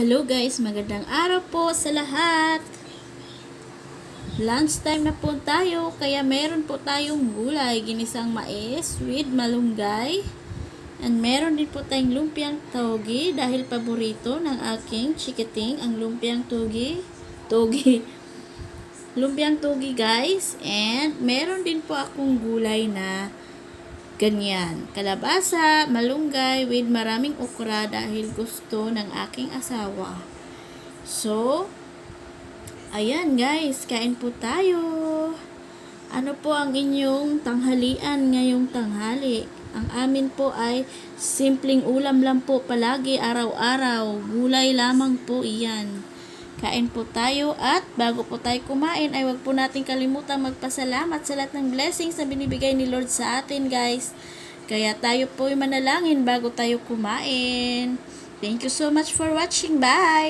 Hello guys, magandang araw po sa lahat. Lunch time na po tayo, kaya meron po tayong gulay, ginisang mais with malunggay. And meron din po tayong lumpiang togi dahil paborito ng aking chikiting ang lumpiang togi. Lumpiang togi guys. And meron din po akong gulay na ganyan. Kalabasa, malunggay with maraming okra dahil gusto ng aking asawa. So, ayan guys, kain po tayo. Ano po ang inyong tanghalian ngayong tanghali? Ang amin po ay simpleng ulam lang po palagi, araw-araw. Gulay lamang po iyan. Kain po tayo at bago po tayo kumain ay wag po natin kalimutan magpasalamat sa lahat ng blessings na binibigay ni Lord sa atin guys. Kaya tayo po ay manalangin bago tayo kumain. Thank you so much for watching. Bye!